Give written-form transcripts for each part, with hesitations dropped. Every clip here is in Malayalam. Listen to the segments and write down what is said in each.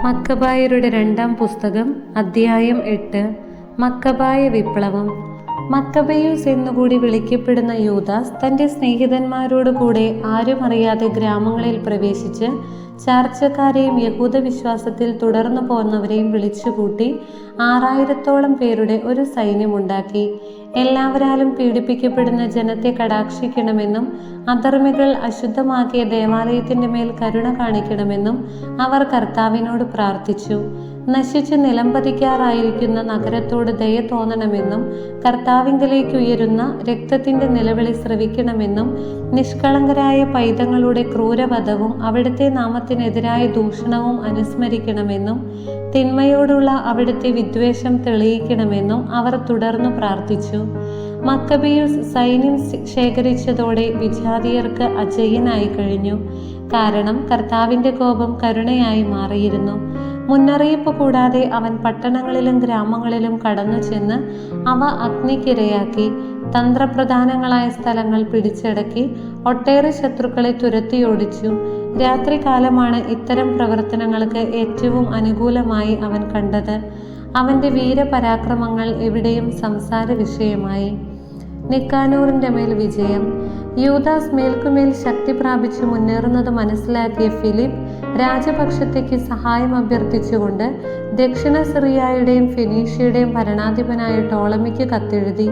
മക്കബായരുടെ രണ്ടാം പുസ്തകം അധ്യായം 8. മക്കബായ വിപ്ലവം. മക്കബെയൂസ് എന്നുകൂടി വിളിക്കപ്പെടുന്ന യൂദാസ് തൻ്റെ സ്നേഹിതന്മാരോട് കൂടെ ആരും അറിയാതെ ഗ്രാമങ്ങളിൽ പ്രവേശിച്ച് ചാർച്ചക്കാരെയും യഹൂദ വിശ്വാസത്തിൽ തുടർന്നു പോന്നവരെയും വിളിച്ചുകൂട്ടി 6000-ഓളം പേരുടെ ഒരു സൈന്യമുണ്ടാക്കി. എല്ലാവരാലും പീഡിപ്പിക്കപ്പെടുന്ന ജനത്തെ കടാക്ഷിക്കണമെന്നും അധർമ്മികൾ അശുദ്ധമാക്കിയ ദേവാലയത്തിൻ്റെ മേൽ കരുണ കാണിക്കണമെന്നും അവർ കർത്താവിനോട് പ്രാർത്ഥിച്ചു. നശിച്ചു നിലംപതിക്കാറായിരിക്കുന്ന നഗരത്തോട് ദയ തോന്നണമെന്നും കർത്താവിങ്കലേക്ക് ഉയരുന്ന രക്തത്തിൻ്റെ നിലവിളി ശ്രവിക്കണമെന്നും നിഷ്കളങ്കരായ പൈതങ്ങളുടെ ക്രൂരവധവും അവിടുത്തെ നാമത്തിനെതിരായ ദൂഷണവും അനുസ്മരിക്കണമെന്നും തിന്മയോടുള്ള അവിടുത്തെ വിദ്വേഷം തെളിയിക്കണമെന്നും അവർ തുടർന്നു പ്രാർത്ഥിച്ചു. മക്കബെയൂസ് സൈന്യം ശേഖരിച്ചതോടെ വിജാതിയർക്ക് അജയ്യനായി കഴിഞ്ഞു. കാരണം കർത്താവിൻ്റെ കോപം കരുണയായി മാറിയിരുന്നു. മുന്നറിയിപ്പ് കൂടാതെ അവൻ പട്ടണങ്ങളിലും ഗ്രാമങ്ങളിലും കടന്നു ചെന്ന് അവ അഗ്നിക്കിരയാക്കി. തന്ത്രപ്രധാനങ്ങളായ സ്ഥലങ്ങൾ പിടിച്ചടക്കി ഒട്ടേറെ ശത്രുക്കളെ തുരത്തിയോടിച്ചു. രാത്രികാലമാണ് ഇത്തരം പ്രവർത്തനങ്ങൾക്ക് ഏറ്റവും അനുകൂലമായി അവൻ കണ്ടത്. അവൻ്റെ വീരപരാക്രമങ്ങൾ എവിടെയും സംസാര വിഷയമായി. നിക്കാനോറിൻ്റെ മേൽ വിജയം. യൂദാസ് മേൽക്കുമേൽ ശക്തി പ്രാപിച്ചു മുന്നേറുന്നത് മനസ്സിലാക്കിയ ഫിലിപ്പ് രാജപക്ഷത്തേക്ക് സഹായം അഭ്യർത്ഥിച്ചുകൊണ്ട് ദക്ഷിണ സിറിയയുടെയും ഫെനീഷ്യയുടെയും ഭരണാധിപനായ ടോളമിക്ക് കത്തെഴുതി.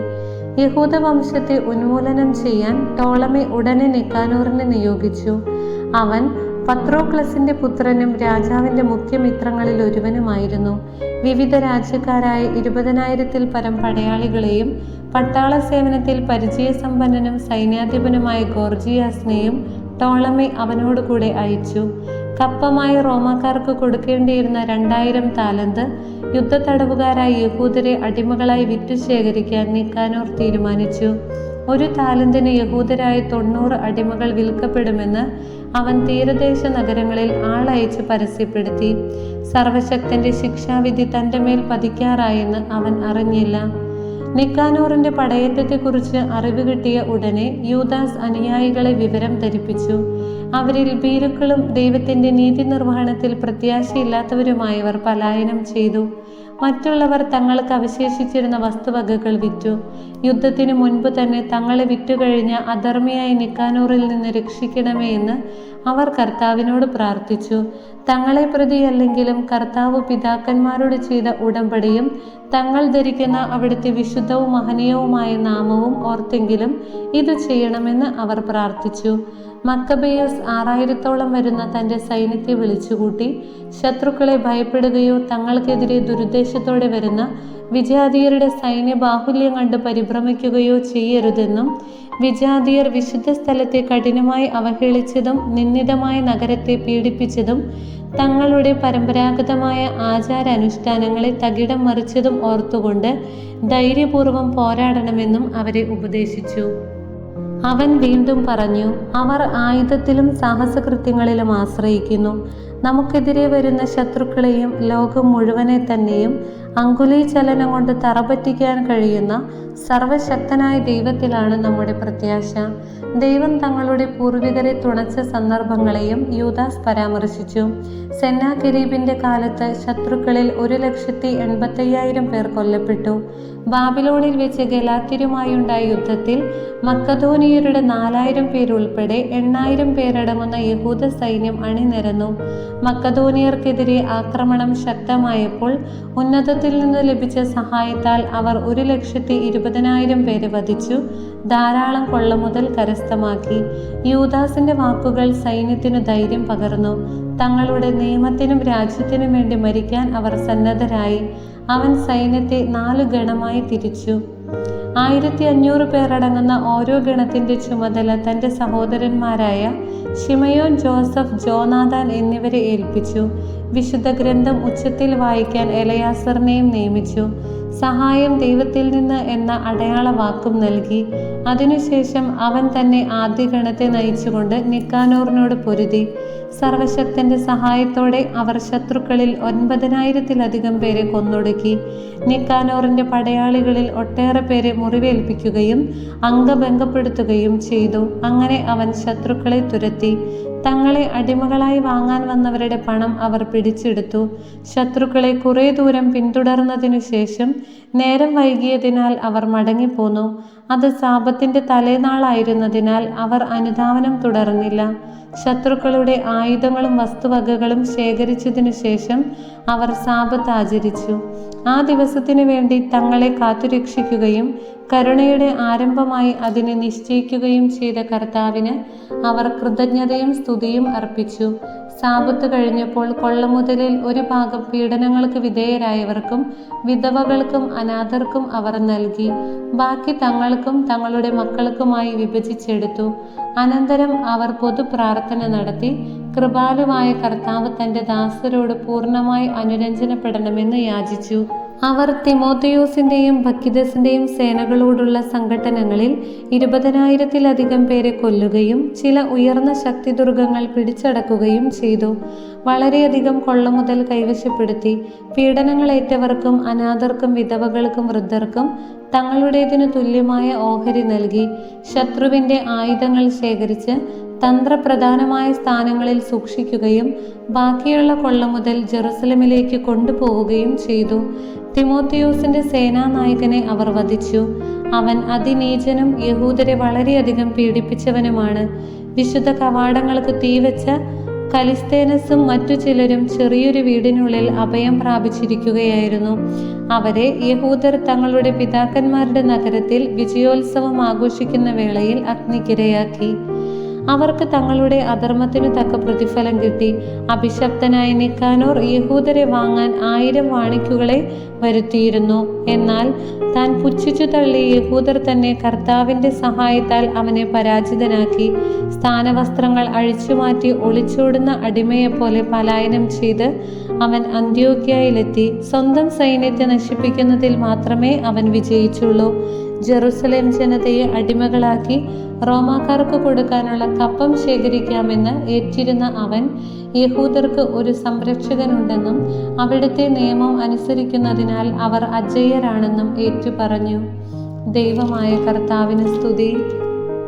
യഹൂദ വംശത്തെ ഉന്മൂലനം ചെയ്യാൻ ടോളമി ഉടനെ നിക്കാനോറിനെ നിയോഗിച്ചു. അവൻ പത്രോക്ലസിന്റെ പുത്രനും രാജാവിന്റെ മുഖ്യമിത്രങ്ങളിൽ ഒരുവനുമായിരുന്നു. വിവിധ രാജ്യക്കാരായ 20,000-ൽ പരം പടയാളികളെയും പട്ടാള സേവനത്തിൽ പരിചയസമ്പന്നനും സൈന്യാധിപനുമായ ഗോർജിയാസിനെയും ടോളമി അവനോടുകൂടെ അയച്ചു. കപ്പമായി റോമാക്കാർക്ക് കൊടുക്കേണ്ടിയിരുന്ന 2000 താലന്ത് യുദ്ധത്തടവുകാരായ യഹൂദരെ അടിമകളായി വിറ്റു ശേഖരിക്കാൻ നിക്കാനോർ തീരുമാനിച്ചു. 1 താലന്തിന് യഹൂദരായ 90 അടിമകൾ വിൽക്കപ്പെടുമെന്ന് അവൻ തീരദേശ നഗരങ്ങളിൽ ആളയച്ച് പരസ്യപ്പെടുത്തി. സർവശക്തന്റെ ശിക്ഷാവിധി തൻ്റെ മേൽ പതിക്കാറായെന്ന് അവൻ അറിഞ്ഞില്ല. നിക്കാനോറിന്റെ പടയേറ്റത്തെക്കുറിച്ച് അറിവ് കിട്ടിയ ഉടനെ യൂദാസ് അനുയായികളെ വിവരം ധരിപ്പിച്ചു. അവരിൽ ഭീരുക്കളും ദൈവത്തിന്റെ നീതി നിർവഹണത്തിൽ പ്രത്യാശയില്ലാത്തവരുമായവർ പലായനം ചെയ്തു. മറ്റുള്ളവർ തങ്ങൾക്ക് അവശേഷിച്ചിരുന്ന വസ്തുവകകൾ വിറ്റു. യുദ്ധത്തിനു മുൻപ് തന്നെ തങ്ങളെ വിറ്റുകഴിഞ്ഞ അധർമ്മിയായ നിക്കാനോറിൽ നിന്ന് രക്ഷിക്കണമേ എന്ന് അവർ കർത്താവിനോട് പ്രാർത്ഥിച്ചു. തങ്ങളെ പ്രതിയല്ലെങ്കിലും കർത്താവ് പിതാക്കന്മാരോട് ചെയ്ത ഉടമ്പടിയും തങ്ങൾ ധരിക്കുന്ന അവിടുത്തെ വിശുദ്ധവും മഹനീയവുമായ നാമവും ഓർത്തെങ്കിലും ഇത് ചെയ്യണമെന്ന് അവർ പ്രാർത്ഥിച്ചു. മക്കബെയൂസ് 6000-ഓളം വരുന്ന തൻ്റെ സൈന്യത്തെ വിളിച്ചുകൂട്ടി ശത്രുക്കളെ ഭയപ്പെടുകയോ തങ്ങൾക്കെതിരെ ദുരുദ്ദേശത്തോടെ വരുന്ന വിജാതിയരുടെ സൈന്യ ബാഹുല്യം കണ്ട് പരിഭ്രമിക്കുകയോ ചെയ്യരുതെന്നും വിജാതിയർ വിശുദ്ധ സ്ഥലത്തെ കഠിനമായി അവഹേളിച്ചതും നിന്ദിതമായ നഗരത്തെ പീഡിപ്പിച്ചതും തങ്ങളുടെ പരമ്പരാഗതമായ ആചാരാനുഷ്ഠാനങ്ങളെ തകിടം മറിച്ചതും ഓർത്തുകൊണ്ട് ധൈര്യപൂർവ്വം പോരാടണമെന്നും അവരെ ഉപദേശിച്ചു. അവൻ വീണ്ടും പറഞ്ഞു, അവർ ആയുധത്തിലും സാഹസകൃത്യങ്ങളിലും ആശ്രയിക്കുന്നു. നമുക്കെതിരെ വരുന്ന ശത്രുക്കളെയും ലോകം മുഴുവനെ തന്നെയും അങ്കുലീചലനം കൊണ്ട് തറപറ്റിക്കാൻ കഴിയുന്ന സർവശക്തനായ ദൈവത്തിലാണ് നമ്മുടെ പ്രത്യാശ. ദൈവം തങ്ങളുടെ പൂർവികരെ തുണച്ച സന്ദർഭങ്ങളെയും യൂദാസ് പരാമർശിച്ചു. സെന്നാകെരീബിന്റെ കാലത്ത് ശത്രുക്കളിൽ 1,85,000 പേർ കൊല്ലപ്പെട്ടു. ബാബിലോണിൽ വെച്ച് ഗലാത്യരുമായുണ്ടായ യുദ്ധത്തിൽ മക്കദോനിയരുടെ 4,000 പേരുൾപ്പെടെ 8,000 പേരടങ്ങുന്ന യഹൂദ സൈന്യം അണിനിരന്നു. മക്കദോനിയർക്കെതിരെ ആക്രമണം ശക്തമായപ്പോൾ ഉന്നതത്തിൽ നിന്ന് ലഭിച്ച സഹായത്താൽ അവർ 1,20,000 പേരെ വധിച്ചു. ധാരാളം കൊള്ളമുതൽ കരസ്ഥമാക്കി. യൂദാസിന്റെ വാക്കുകൾ സൈന്യത്തിനു ധൈര്യം പകർന്നു. തങ്ങളുടെ നിയമത്തിനും രാജ്യത്തിനും വേണ്ടി മരിക്കാൻ അവർ സന്നദ്ധരായി. അവൻ സൈന്യത്തെ 4 ഗണമായി തിരിച്ചു. 1500 പേരടങ്ങുന്ന ഓരോ ഗണത്തിന്റെ ചുമതല തൻ്റെ സഹോദരന്മാരായ ശിമയോൻ, ജോസഫ്, ജോനാഥാൻ എന്നിവരെ ഏൽപ്പിച്ചു. വിശുദ്ധ ഗ്രന്ഥം ഉച്ചത്തിൽ വായിക്കാൻ എലയാസറിനെയും നിയമിച്ചു. സഹായം ദൈവത്തിൽ നിന്ന് എന്ന അടയാള വാക്കും നൽകി. അതിനുശേഷം അവൻ തന്നെ ആദ്യ ഗണത്തെ നയിച്ചുകൊണ്ട് നിക്കാനോറിനോട് പൊരുതി. സർവശക്തന്റെ സഹായത്തോടെ അവർ ശത്രുക്കളിൽ 9,000-ലധികം പേരെ കൊന്നൊടുക്കി. നിക്കാനോറിന്റെ പടയാളികളിൽ ഒട്ടേറെ പേരെ മുറിവേൽപ്പിക്കുകയും അംഗഭംഗപ്പെടുത്തുകയും ചെയ്തു. അങ്ങനെ അവൻ ശത്രുക്കളെ തുരത്തി. തങ്ങളെ അടിമകളായി വാങ്ങാൻ വന്നവരുടെ പണം അവർ പിടിച്ചെടുത്തു. ശത്രുക്കളെ കുറെ ദൂരം പിന്തുടർന്നതിനു ശേഷം നേരം വൈകിയതിനാൽ അവർ മടങ്ങിപ്പോന്നു. അത് സാബത്തിന്റെ തലേനാളായിരുന്നതിനാൽ അവർ അനുധാവനം തുടർന്നില്ല. ശത്രുക്കളുടെ ആയുധങ്ങളും വസ്തുവകകളും ശേഖരിച്ചതിനു ശേഷം അവർ സാബത്ത് ആചരിച്ചു. ആ ദിവസത്തിനു വേണ്ടി തങ്ങളെ കാത്തുരക്ഷിക്കുകയും കരുണയുടെ ആരംഭമായി അതിനെ നിശ്ചയിക്കുകയും ചെയ്ത കർത്താവിന് അവർ കൃതജ്ഞതയും സ്തുതിയും അർപ്പിച്ചു. സാബത്ത് കഴിഞ്ഞപ്പോൾ കൊള്ളമുതലിൽ ഒരു ഭാഗം പീഡനങ്ങൾക്ക് വിധേയരായവർക്കും വിധവകൾക്കും അനാഥർക്കും അവർ നൽകി. ബാക്കി തങ്ങൾക്കും തങ്ങളുടെ മക്കൾക്കുമായി വിഭജിച്ചെടുത്തു. അനന്തരം അവർ പൊതു പ്രാർത്ഥന നടത്തി കൃപാലുവായ കർത്താവ് തൻ്റെ ദാസരോട് പൂർണ്ണമായി അനുരഞ്ജനപ്പെടണമെന്ന് യാചിച്ചു. അവർ തിമോഥെയോസിന്റെയും ബക്കിദസിന്റെയും സേനകളോടുള്ള സംഘട്ടനങ്ങളിൽ 20,000-ലധികം പേരെ കൊല്ലുകയും ചില ഉയർന്ന ശക്തിദുർഗങ്ങൾ പിടിച്ചടക്കുകയും ചെയ്തു. വളരെയധികം കൊള്ളമുതൽ കൈവശപ്പെടുത്തി. പീഡനങ്ങളേറ്റവർക്കും അനാഥർക്കും വിധവകൾക്കും വൃദ്ധർക്കും തങ്ങളുടേതിനു തുല്യമായ ഓഹരി നൽകി. ശത്രുവിന്റെ ആയുധങ്ങൾ ശേഖരിച്ച് തന്ത്രപ്രധാനമായ സ്ഥാനങ്ങളിൽ സൂക്ഷിക്കുകയും ബാക്കിയുള്ള കൊള്ളമുതൽ ജെറുസലമിലേക്ക് കൊണ്ടുപോവുകയും ചെയ്തു. തിമോഥെയോസിന്റെ സേനാനായകനെ അവർ വധിച്ചു. അവൻ അതിനീചനും യഹൂദരെ വളരെയധികം പീഡിപ്പിച്ചവനുമാണ്. വിശുദ്ധ കവാടങ്ങൾക്ക് തീവെച്ച കലിസ്തേനസും മറ്റു ചിലരും ചെറിയൊരു വീടിനുള്ളിൽ അഭയം പ്രാപിച്ചിരിക്കുകയായിരുന്നു. അവരെ യഹൂദർ തങ്ങളുടെ പിതാക്കന്മാരുടെ നഗരത്തിൽ വിജയോത്സവം ആഘോഷിക്കുന്ന വേളയിൽ അഗ്നിക്കിരയാക്കി. അവർക്ക് തങ്ങളുടെ അധർമ്മത്തിനു തക്ക പ്രതിഫലം കിട്ടി. അഭിശപ്തനായ നിക്കാനോർ യഹൂദരെ വാങ്ങാൻ 1000 വാണിക്കുകളെ വരുത്തിയിരുന്നു. എന്നാൽ താൻ പുച്ഛിച്ചു തള്ളിയ യഹൂദർ തന്നെ കർത്താവിന്റെ സഹായത്താൽ അവനെ പരാജിതനാക്കി. സ്ഥാനവസ്ത്രങ്ങൾ അഴിച്ചുമാറ്റി ഒളിച്ചോടുന്ന അടിമയെപ്പോലെ പലായനം ചെയ്ത് അവൻ അന്ത്യോക്യയിലെത്തി. സ്വന്തം സൈന്യത്തെ നശിപ്പിക്കുന്നതിൽ മാത്രമേ അവൻ വിജയിച്ചുള്ളൂ. ജെറുസലേം ജനതയെ അടിമകളാക്കി റോമാക്കാർക്ക് കൊടുക്കാനുള്ള കപ്പം ശേഖരിക്കാമെന്ന് ഏറ്റിരുന്ന അവൻ യഹൂദർക്ക് ഒരു സംരക്ഷകനുണ്ടെന്നും അവിടുത്തെ നിയമം അനുസരിക്കുന്നതിനാൽ അവർ അജയ്യരാണെന്നും ഏറ്റുപറഞ്ഞു. ദൈവമായ കർത്താവിന് സ്തുതി.